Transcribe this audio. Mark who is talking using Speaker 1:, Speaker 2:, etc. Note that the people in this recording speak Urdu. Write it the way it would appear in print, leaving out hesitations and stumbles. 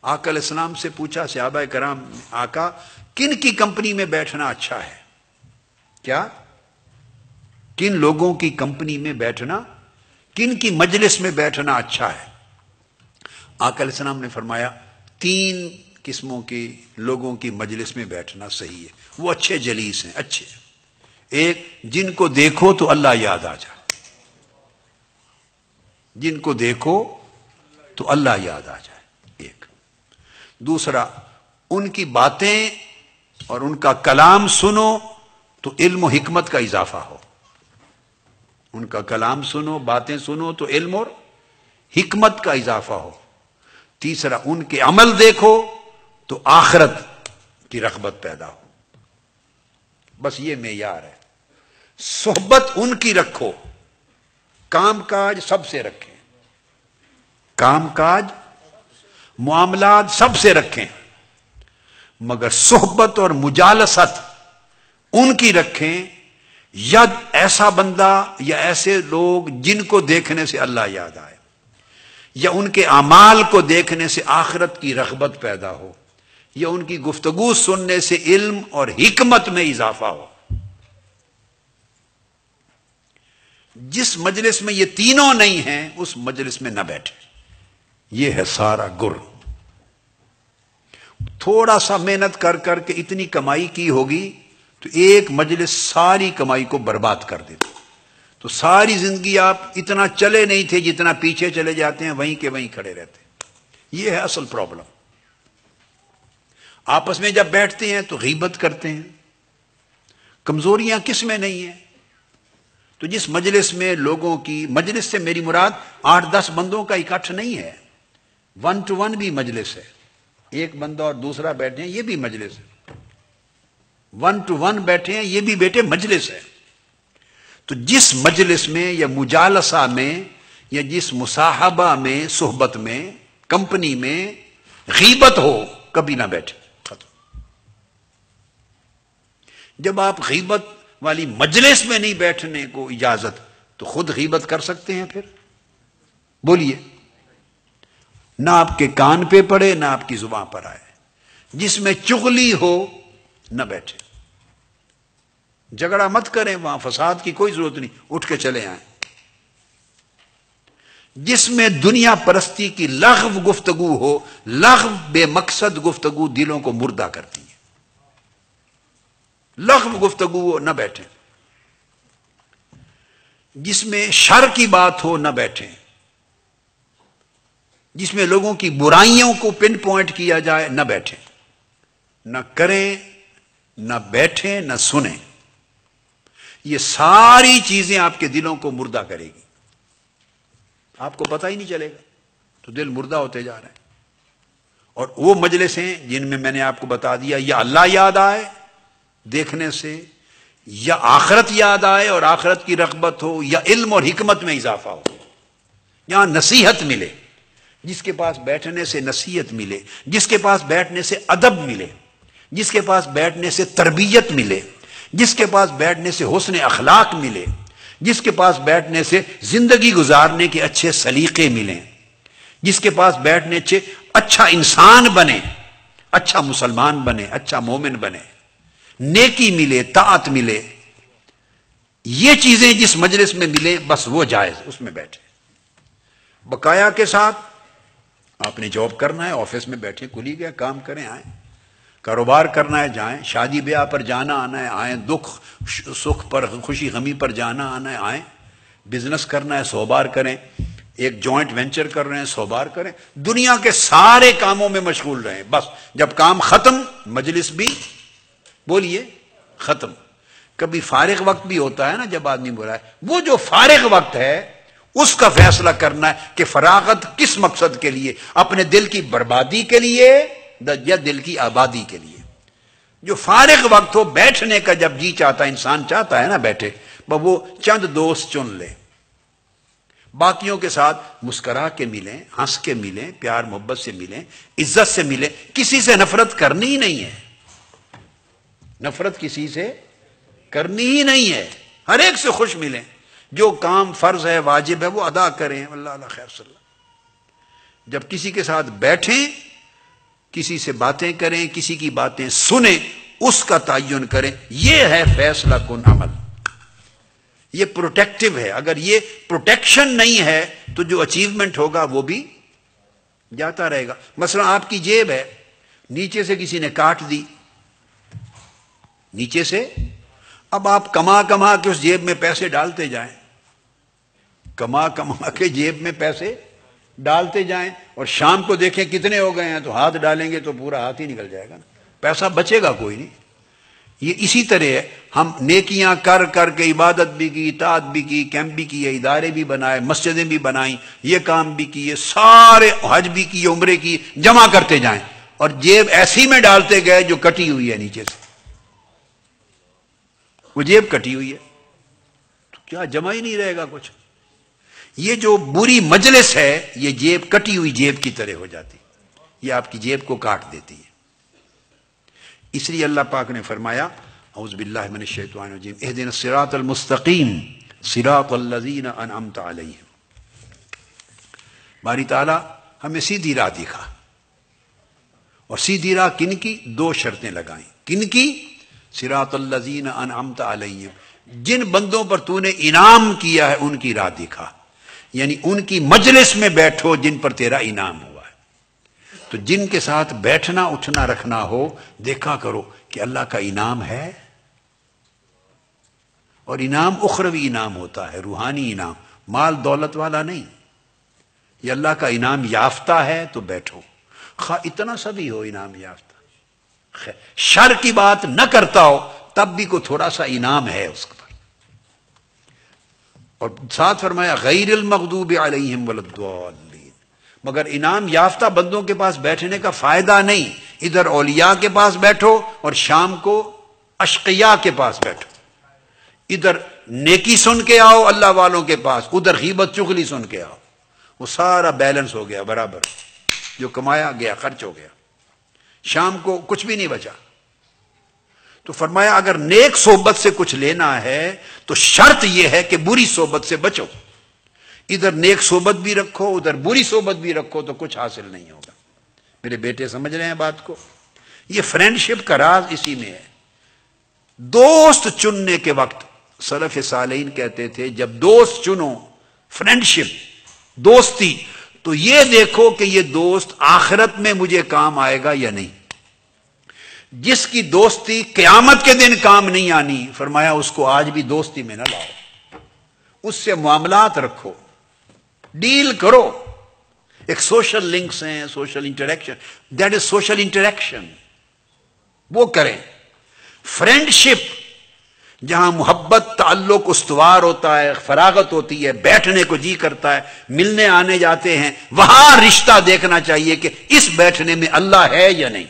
Speaker 1: آقا علیہ السلام سے پوچھا صحابہ کرام، آقا کن کی کمپنی میں بیٹھنا اچھا ہے؟ کیا کن لوگوں کی کمپنی میں بیٹھنا، کن کی مجلس میں بیٹھنا اچھا ہے؟ آقا علیہ السلام نے فرمایا 3 قسموں کے لوگوں کی مجلس میں بیٹھنا صحیح ہے، وہ اچھے جلیس ہیں، اچھے۔ ایک، جن کو دیکھو تو اللہ یاد آ جائے، جن کو دیکھو تو اللہ یاد آ جائے، ایک۔ دوسرا، ان کی باتیں اور ان کا کلام سنو تو علم و حکمت کا اضافہ ہو، ان کا کلام سنو، باتیں سنو تو علم اور حکمت کا اضافہ ہو۔ تیسرا، ان کے عمل دیکھو تو آخرت کی رغبت پیدا ہو۔ بس یہ معیار ہے۔ صحبت ان کی رکھو، کام کاج سب سے رکھیں، کام کاج معاملات سب سے رکھیں، مگر صحبت اور مجالست ان کی رکھیں یا ایسا بندہ یا ایسے لوگ جن کو دیکھنے سے اللہ یاد آئے، یا ان کے اعمال کو دیکھنے سے آخرت کی رغبت پیدا ہو، یا ان کی گفتگو سننے سے علم اور حکمت میں اضافہ ہو۔ جس مجلس میں یہ تینوں نہیں ہیں اس مجلس میں نہ بیٹھے، یہ ہے سارا گر۔ تھوڑا سا محنت کر کر کے اتنی کمائی کی ہوگی تو ایک مجلس ساری کمائی کو برباد کر دیتی، تو ساری زندگی آپ اتنا چلے نہیں تھے جتنا پیچھے چلے جاتے ہیں، وہیں کے وہیں کھڑے رہتے ہیں۔ یہ ہے اصل پرابلم۔ آپس میں جب بیٹھتے ہیں تو غیبت کرتے ہیں۔ کمزوریاں کس میں نہیں ہیں؟ تو جس مجلس میں لوگوں کی، مجلس سے میری مراد 8-10 بندوں کا اکٹھ نہیں ہے، 1 to 1 بھی مجلس ہے، ایک بندہ اور دوسرا بیٹھے ہیں یہ بھی مجلس ہے، 1 to 1 بیٹھے ہیں یہ بھی بیٹے مجلس ہے۔ تو جس مجلس میں یا مجالسہ میں یا جس مصاحبہ میں، صحبت میں، کمپنی میں غیبت ہو، کبھی نہ بیٹھے۔ جب آپ غیبت والی مجلس میں نہیں بیٹھنے کو اجازت، تو خود غیبت کر سکتے ہیں پھر؟ بولیے، نہ آپ کے کان پہ پڑے نہ آپ کی زبان پر آئے۔ جس میں چغلی ہو نہ بیٹھے، جھگڑا مت کریں، وہاں فساد کی کوئی ضرورت نہیں، اٹھ کے چلے آئیں۔ جس میں دنیا پرستی کی لغو گفتگو ہو، لغو بے مقصد گفتگو دلوں کو مردہ کرتی ہے، لغو گفتگو ہو نہ بیٹھیں۔ جس میں شر کی بات ہو نہ بیٹھیں، جس میں لوگوں کی برائیوں کو پن پوائنٹ کیا جائے نہ بیٹھیں، نہ کریں، نہ بیٹھیں، نہ سنیں۔ یہ ساری چیزیں آپ کے دلوں کو مردہ کرے گی، آپ کو پتہ ہی نہیں چلے گا، تو دل مردہ ہوتے جا رہے ہیں۔ اور وہ مجلس ہیں جن میں نے آپ کو بتا دیا، یا اللہ یاد آئے دیکھنے سے، یا آخرت یاد آئے اور آخرت کی رغبت ہو، یا علم اور حکمت میں اضافہ ہو، یہاں نصیحت ملے، جس کے پاس بیٹھنے سے نصیحت ملے، جس کے پاس بیٹھنے سے ادب ملے، جس کے پاس بیٹھنے سے تربیت ملے، جس کے پاس بیٹھنے سے حسن اخلاق ملے، جس کے پاس بیٹھنے سے زندگی گزارنے کے اچھے سلیقے ملیں، جس کے پاس بیٹھنے سے اچھا انسان بنے، اچھا مسلمان بنے، اچھا مومن بنے، نیکی ملے، طاعت ملے، یہ چیزیں جس مجلس میں ملے بس وہ جائز، اس میں بیٹھے بقایا کے ساتھ۔ آپ نے جاب کرنا ہے، آفس میں بیٹھے، کھلی گیا، کام کریں، آئیں، کاروبار کرنا ہے جائیں، شادی بیاہ پر جانا آنا ہے آئیں، دکھ سکھ پر، خوشی غمی پر جانا آنا ہے آئیں، بزنس کرنا ہے 100 بار کریں، ایک جوائنٹ وینچر کر رہے ہیں 100 بار کریں، دنیا کے سارے کاموں میں مشغول رہیں، بس جب کام ختم مجلس بھی بولیے ختم۔ کبھی فارغ وقت بھی ہوتا ہے نا جب آدمی بولا ہے، وہ جو فارغ وقت ہے اس کا فیصلہ کرنا ہے کہ فراغت کس مقصد کے لیے، اپنے دل کی بربادی کے لیے یا دل کی آبادی کے لیے۔ جو فارغ وقت ہو، بیٹھنے کا جب جی چاہتا ہے، انسان چاہتا ہے نا بیٹھے، وہ چند دوست چن لے، باقیوں کے ساتھ مسکرا کے ملیں، ہنس کے ملیں، پیار محبت سے ملیں، عزت سے ملیں، کسی سے نفرت کرنی ہی نہیں ہے، نفرت کسی سے کرنی ہی نہیں ہے، ہر ایک سے خوش ملیں، جو کام فرض ہے واجب ہے وہ ادا کریں، اللہ خیر صلی اللہ۔ جب کسی کے ساتھ بیٹھیں کسی سے باتیں کریں، کسی کی باتیں سنیں، اس کا تعین کریں. یہ ہے فیصلہ کن عمل. یہ پروٹیکٹیو ہے. اگر یہ پروٹیکشن نہیں ہے تو جو اچیومنٹ ہوگا وہ بھی جاتا رہے گا. مثلا آپ کی جیب ہے، نیچے سے کسی نے کاٹ دی، نیچے سے. اب آپ کما کما کے اس جیب میں پیسے ڈالتے جائیں، کما کما کے جیب میں پیسے ڈالتے جائیں، اور شام کو دیکھیں کتنے ہو گئے ہیں تو ہاتھ ڈالیں گے تو پورا ہاتھ ہی نکل جائے گا نا، پیسہ بچے گا کوئی نہیں. یہ اسی طرح ہے، ہم نیکیاں کر کر کے عبادت بھی کی، اطاعت بھی کی، کیمپ بھی کیے، ادارے بھی بنائے، مسجدیں بھی بنائیں، یہ کام بھی کیے، سارے حج بھی کیے، عمرے کیے، جمع کرتے جائیں، اور جیب ایسی میں ڈالتے گئے جو کٹی ہوئی ہے نیچے سے. وہ جیب کٹی ہوئی ہے تو کیا جمع ہی نہیں رہے گا کچھ. یہ جو بری مجلس ہے یہ جیب کٹی ہوئی جیب کی طرح ہو جاتی، یہ آپ کی جیب کو کاٹ دیتی ہے. اس لیے اللہ پاک نے فرمایا اعوذ باللہ من الشیطان الرجیم اہدنا الصراط المستقیم صراط الذین انعمت علیہم. باری تعالیٰ ہمیں سیدھی راہ دکھا، اور سیدھی راہ کن کی؟ دو شرطیں لگائیں. کن کی؟ صراط الذین انعمت علیہم، جن بندوں پر تو نے انعام کیا ہے ان کی راہ دکھا، یعنی ان کی مجلس میں بیٹھو جن پر تیرا انعام ہوا ہے. تو جن کے ساتھ بیٹھنا اٹھنا رکھنا ہو، دیکھا کرو کہ اللہ کا انعام ہے. اور انعام اخروی انعام ہوتا ہے، روحانی انعام، مال دولت والا نہیں. یہ اللہ کا انعام یافتہ ہے تو بیٹھو، خواہ اتنا سا بھی ہو انعام یافتہ، شر کی بات نہ کرتا ہو تب بھی کو تھوڑا سا انعام ہے اس پر. اور ساتھ فرمایا غیر المغضوب علیہم ولا الضالین. مگر انعام یافتہ بندوں کے پاس بیٹھنے کا فائدہ نہیں. ادھر اولیاء کے پاس بیٹھو اور شام کو اشقیاء کے پاس بیٹھو. ادھر نیکی سن کے آؤ اللہ والوں کے پاس، ادھر غیبت چغلی سن کے آؤ. وہ سارا بیلنس ہو گیا برابر، جو کمایا گیا خرچ ہو گیا، شام کو کچھ بھی نہیں بچا. تو فرمایا اگر نیک صحبت سے کچھ لینا ہے تو شرط یہ ہے کہ بری صحبت سے بچو. ادھر نیک صحبت بھی رکھو ادھر بری صحبت بھی رکھو تو کچھ حاصل نہیں ہوگا. میرے بیٹے سمجھ رہے ہیں بات کو؟ یہ فرینڈشپ کا راز اسی میں ہے. دوست چننے کے وقت سلف صالحین کہتے تھے جب دوست چنو، فرینڈشپ دوستی، تو یہ دیکھو کہ یہ دوست آخرت میں مجھے کام آئے گا یا نہیں. جس کی دوستی قیامت کے دن کام نہیں آنی، فرمایا اس کو آج بھی دوستی میں نہ لاؤ. اس سے معاملات رکھو، ڈیل کرو. ایک سوشل لنکس ہیں، social interaction, that is social interaction, وہ کریں. فرینڈشپ جہاں محبت تعلق استوار ہوتا ہے، فراغت ہوتی ہے، بیٹھنے کو جی کرتا ہے، ملنے آنے جاتے ہیں، وہاں رشتہ دیکھنا چاہیے کہ اس بیٹھنے میں اللہ ہے یا نہیں.